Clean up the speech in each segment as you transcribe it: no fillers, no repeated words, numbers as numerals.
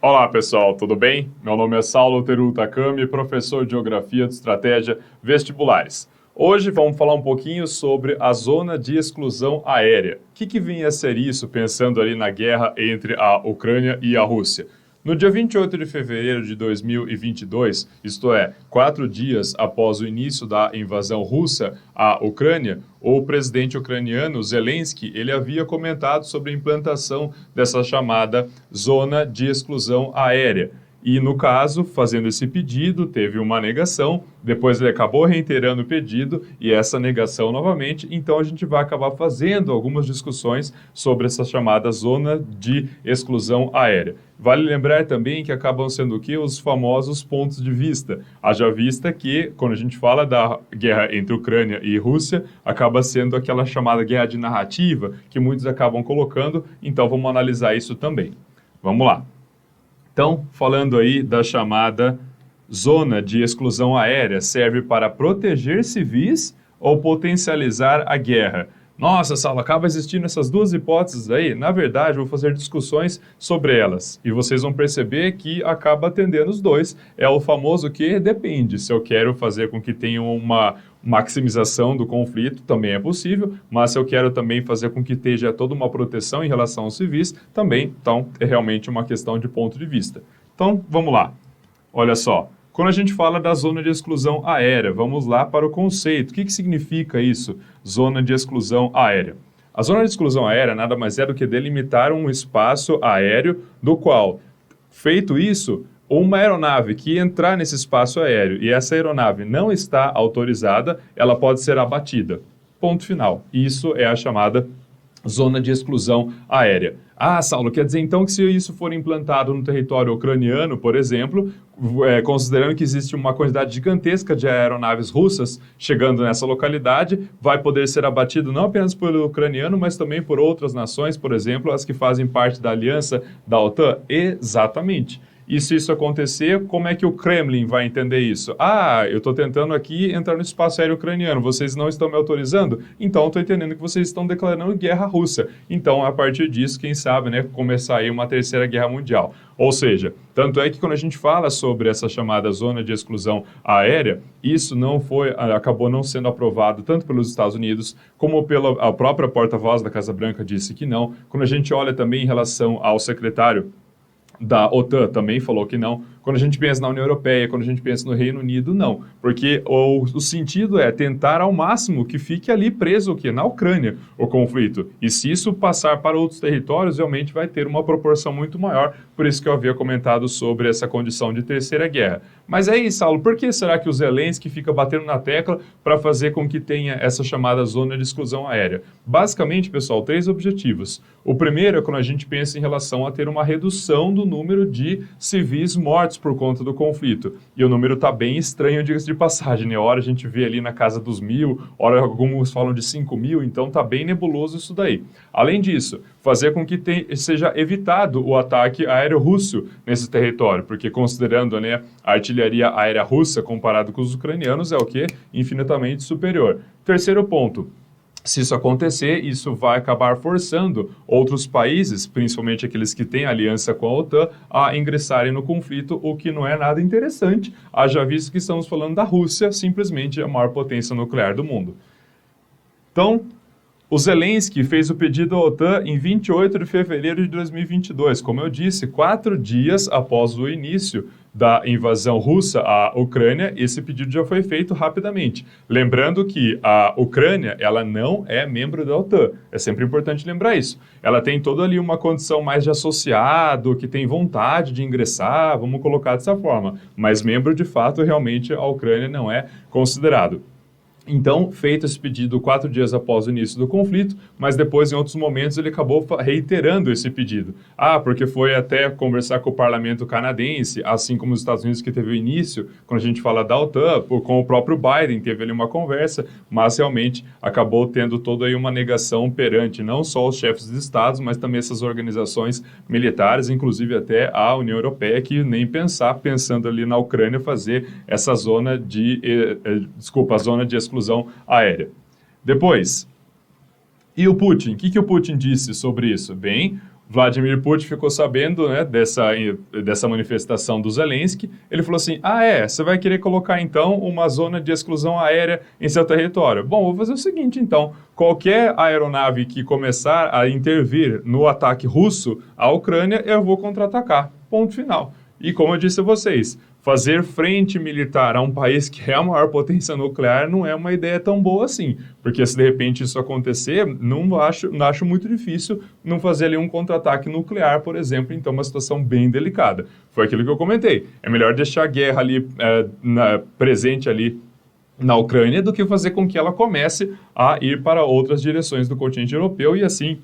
Olá pessoal, tudo bem? Meu nome é Saulo Teru Takami, professor de Geografia de Estratégia Vestibulares. Hoje vamos falar um pouquinho sobre a zona de exclusão aérea. O que vinha a ser isso, pensando ali na guerra entre a Ucrânia e a Rússia? No dia 28 de fevereiro de 2022, isto é, 4 dias após o início da invasão russa à Ucrânia, o presidente ucraniano Zelensky, ele havia comentado sobre a implantação dessa chamada zona de exclusão aérea. E, no caso, fazendo esse pedido, teve uma negação, depois ele acabou reiterando o pedido e essa negação novamente, então a gente vai acabar fazendo algumas discussões sobre essa chamada zona de exclusão aérea. Vale lembrar também que acabam sendo o quê? Os famosos pontos de vista. Haja vista que, quando a gente fala da guerra entre Ucrânia e Rússia, acaba sendo aquela chamada guerra de narrativa, que muitos acabam colocando, então vamos analisar isso também. Vamos lá. Então, falando aí da chamada zona de exclusão aérea, serve para proteger civis ou potencializar a guerra? Nossa, Saulo, acaba existindo essas duas hipóteses aí. Na verdade, eu vou fazer discussões sobre elas. E vocês vão perceber que acaba atendendo os dois. É o famoso que depende. Se eu quero fazer com que tenha uma maximização do conflito, também é possível. Mas se eu quero também fazer com que esteja toda uma proteção em relação aos civis, também. Então, é realmente uma questão de ponto de vista. Então, vamos lá. Olha só. Quando a gente fala da zona de exclusão aérea, vamos lá para o conceito. O que significa isso, zona de exclusão aérea? A zona de exclusão aérea nada mais é do que delimitar um espaço aéreo do qual, feito isso, uma aeronave que entrar nesse espaço aéreo e essa aeronave não está autorizada, ela pode ser abatida. Ponto final. Isso é a chamada zona de exclusão aérea. Ah, Saulo, quer dizer então que se isso for implantado no território ucraniano, por exemplo, considerando que existe uma quantidade gigantesca de aeronaves russas chegando nessa localidade, vai poder ser abatido não apenas pelo ucraniano, mas também por outras nações, por exemplo, as que fazem parte da aliança da OTAN? Exatamente. E se isso acontecer, como é que o Kremlin vai entender isso? Ah, eu estou tentando aqui entrar no espaço aéreo ucraniano, vocês não estão me autorizando? Então, estou entendendo que vocês estão declarando guerra russa. Então, a partir disso, quem sabe, né, começar aí uma terceira guerra mundial. Ou seja, tanto é que quando a gente fala sobre essa chamada zona de exclusão aérea, isso acabou não sendo aprovado tanto pelos Estados Unidos como pela própria porta-voz da Casa Branca disse que não. Quando a gente olha também em relação ao secretário da OTAN também falou que não. Quando a gente pensa na União Europeia, quando a gente pensa no Reino Unido, não. Porque o sentido é tentar ao máximo que fique ali preso o quê? Na Ucrânia, o conflito. E se isso passar para outros territórios, realmente vai ter uma proporção muito maior. Por isso que eu havia comentado sobre essa condição de terceira guerra. Mas aí, Saulo, por que será que o Zelensky fica batendo na tecla para fazer com que tenha essa chamada zona de exclusão aérea? Basicamente, pessoal, 3 objetivos. O primeiro é quando a gente pensa em relação a ter uma redução do número de civis mortos por conta do conflito. E o número está bem estranho, diga-se de passagem, né? Hora a gente vê ali na casa dos 1.000, hora alguns falam de 5.000, então está bem nebuloso isso daí. Além disso, fazer com que seja evitado o ataque aéreo russo nesse território, porque considerando, né, a artilharia aérea russa comparado com os ucranianos é o quê? Infinitamente superior. Terceiro ponto. Se isso acontecer, isso vai acabar forçando outros países, principalmente aqueles que têm aliança com a OTAN, a ingressarem no conflito, o que não é nada interessante, haja visto que estamos falando da Rússia, simplesmente a maior potência nuclear do mundo. Então, o Zelensky fez o pedido à OTAN em 28 de fevereiro de 2022, como eu disse, 4 dias após o início da invasão russa à Ucrânia, esse pedido já foi feito rapidamente. Lembrando que a Ucrânia, ela não é membro da OTAN, é sempre importante lembrar isso. Ela tem toda ali uma condição mais de associado, que tem vontade de ingressar, vamos colocar dessa forma, mas membro de fato, realmente, a Ucrânia não é considerado. Então, feito esse pedido 4 dias após o início do conflito, mas depois, em outros momentos, ele acabou reiterando esse pedido. Ah, porque foi até conversar com o parlamento canadense, assim como os Estados Unidos que teve o início, quando a gente fala da OTAN, com o próprio Biden, teve ali uma conversa, mas realmente acabou tendo toda aí uma negação perante não só os chefes de estados, mas também essas organizações militares, inclusive até a União Europeia, que nem pensando ali na Ucrânia, fazer essa zona de, zona de exclusão aérea. Depois, e o Putin? O que o Putin disse sobre isso? Bem, Vladimir Putin ficou sabendo, né, dessa manifestação do Zelensky. Ele falou assim, você vai querer colocar então uma zona de exclusão aérea em seu território? Bom, vou fazer o seguinte então, qualquer aeronave que começar a intervir no ataque russo à Ucrânia, eu vou contra-atacar, ponto final. E como eu disse a vocês, fazer frente militar a um país que é a maior potência nuclear não é uma ideia tão boa assim, porque se de repente isso acontecer, não acho muito difícil não fazer ali um contra-ataque nuclear, por exemplo, então uma situação bem delicada. Foi aquilo que eu comentei, é melhor deixar a guerra ali presente ali na Ucrânia do que fazer com que ela comece a ir para outras direções do continente europeu e assim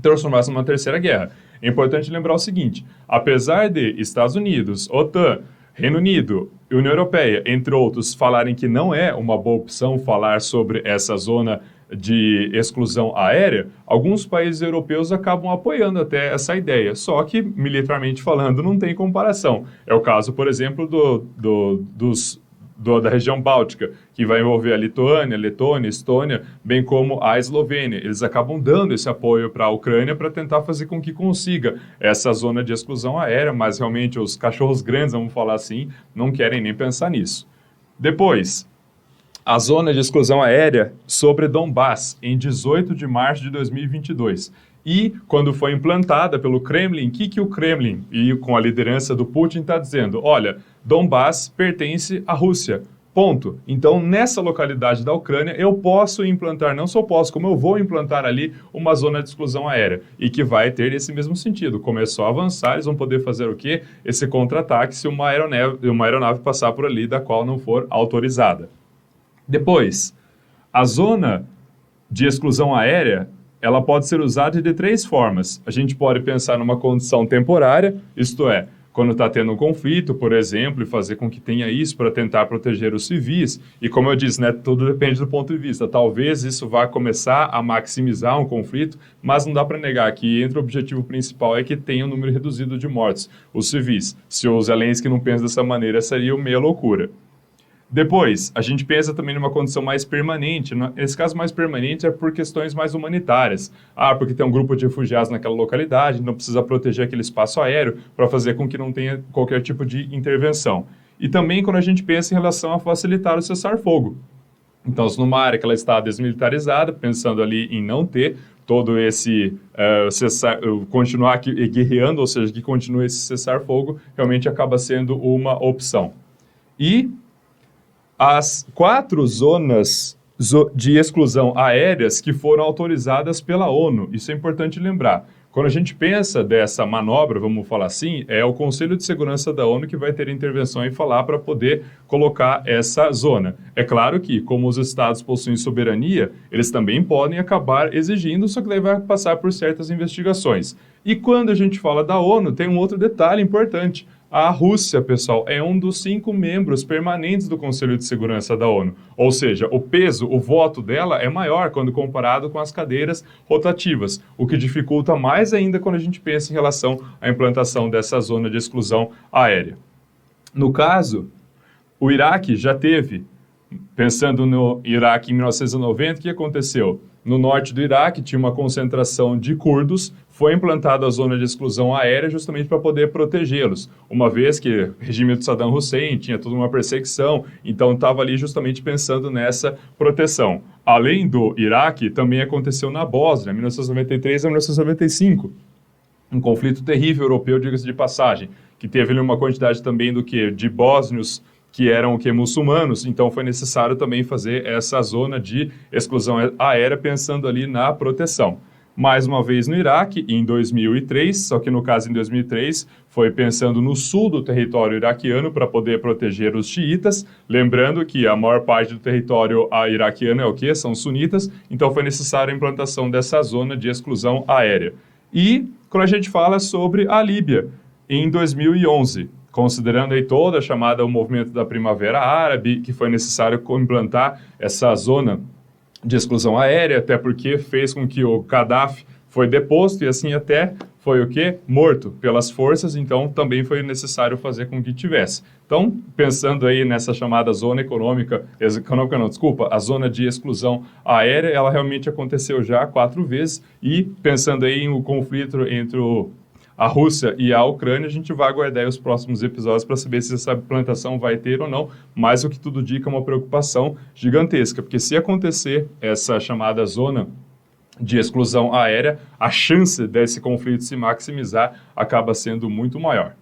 transformar-se numa terceira guerra. É importante lembrar o seguinte, apesar de Estados Unidos, OTAN, Reino Unido e União Europeia, entre outros, falarem que não é uma boa opção falar sobre essa zona de exclusão aérea, alguns países europeus acabam apoiando até essa ideia, só que, militarmente falando, não tem comparação. É o caso, por exemplo, da região báltica, que vai envolver a Lituânia, Letônia, Estônia, bem como a Eslovênia. Eles acabam dando esse apoio para a Ucrânia para tentar fazer com que consiga essa zona de exclusão aérea, mas realmente os cachorros grandes, vamos falar assim, não querem nem pensar nisso. Depois, a zona de exclusão aérea sobre Donbass, em 18 de março de 2022. E, quando foi implantada pelo Kremlin, o que o Kremlin, e com a liderança do Putin, está dizendo? Olha, Donbass pertence à Rússia, ponto. Então, nessa localidade da Ucrânia, eu posso implantar, não só posso, como eu vou implantar ali uma zona de exclusão aérea, e que vai ter esse mesmo sentido. Começou a avançar, eles vão poder fazer o quê? Esse contra-ataque se uma aeronave passar por ali da qual não for autorizada. Depois, a zona de exclusão aérea, ela pode ser usada de 3 formas. A gente pode pensar numa condição temporária, isto é, quando está tendo um conflito, por exemplo, e fazer com que tenha isso para tentar proteger os civis. E como eu disse, né, tudo depende do ponto de vista. Talvez isso vá começar a maximizar um conflito, mas não dá para negar que o objetivo principal é que tenha um número reduzido de mortes, os civis. Se o Zelensky não pensa dessa maneira, seria meio loucura. Depois, a gente pensa também numa condição mais permanente. Nesse caso, mais permanente é por questões mais humanitárias. Porque tem um grupo de refugiados naquela localidade, não precisa proteger aquele espaço aéreo para fazer com que não tenha qualquer tipo de intervenção. E também quando a gente pensa em relação a facilitar o cessar-fogo. Então, se numa área que ela está desmilitarizada, pensando ali em não ter todo esse continuar guerreando, ou seja, que continue esse cessar-fogo, realmente acaba sendo uma opção. E as 4 zonas de exclusão aéreas que foram autorizadas pela ONU. Isso é importante lembrar. Quando a gente pensa dessa manobra, vamos falar assim, é o Conselho de Segurança da ONU que vai ter intervenção e falar para poder colocar essa zona. É claro que, como os estados possuem soberania, eles também podem acabar exigindo, só que daí vai passar por certas investigações. E quando a gente fala da ONU, tem um outro detalhe importante. A Rússia, pessoal, é um dos 5 membros permanentes do Conselho de Segurança da ONU. Ou seja, o peso, o voto dela é maior quando comparado com as cadeiras rotativas, o que dificulta mais ainda quando a gente pensa em relação à implantação dessa zona de exclusão aérea. No caso, o Iraque já teve, pensando no Iraque em 1990, o que aconteceu? No norte do Iraque tinha uma concentração de curdos, foi implantada a zona de exclusão aérea justamente para poder protegê-los, uma vez que o regime do Saddam Hussein tinha toda uma perseguição, então estava ali justamente pensando nessa proteção. Além do Iraque, também aconteceu na Bósnia, 1993 a 1995, um conflito terrível europeu, diga-se de passagem, que teve ali uma quantidade também de bósnios que eram muçulmanos, então foi necessário também fazer essa zona de exclusão aérea pensando ali na proteção. Mais uma vez no Iraque, em 2003, só que no caso em 2003 foi pensando no sul do território iraquiano para poder proteger os xiitas, lembrando que a maior parte do território iraquiano é o quê? São sunitas, então foi necessária a implantação dessa zona de exclusão aérea. E quando a gente fala sobre a Líbia, em 2011, considerando aí toda a chamada o movimento da Primavera Árabe, que foi necessário implantar essa zona de exclusão aérea, até porque fez com que o Gaddafi foi deposto e assim até foi o quê? Morto pelas forças, então também foi necessário fazer com que tivesse. Então, pensando aí nessa chamada zona a zona de exclusão aérea, ela realmente aconteceu já 4 vezes, e pensando aí em o conflito entre a Rússia e a Ucrânia, a gente vai aguardar aí os próximos episódios para saber se essa plantação vai ter ou não, mas o que tudo indica é uma preocupação gigantesca, porque se acontecer essa chamada zona de exclusão aérea, a chance desse conflito se maximizar acaba sendo muito maior.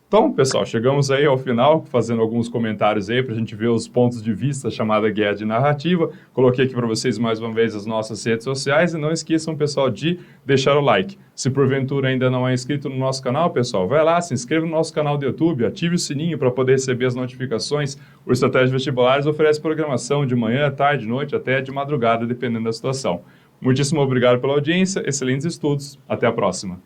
Então, pessoal, chegamos aí ao final, fazendo alguns comentários aí para a gente ver os pontos de vista, chamada guerra de narrativa. Coloquei aqui para vocês mais uma vez as nossas redes sociais e não esqueçam, pessoal, de deixar o like. Se porventura ainda não é inscrito no nosso canal, pessoal, vai lá, se inscreva no nosso canal do YouTube, ative o sininho para poder receber as notificações. O Estratégia Vestibulares oferece programação de manhã, tarde, noite, até de madrugada, dependendo da situação. Muitíssimo obrigado pela audiência, excelentes estudos, até a próxima.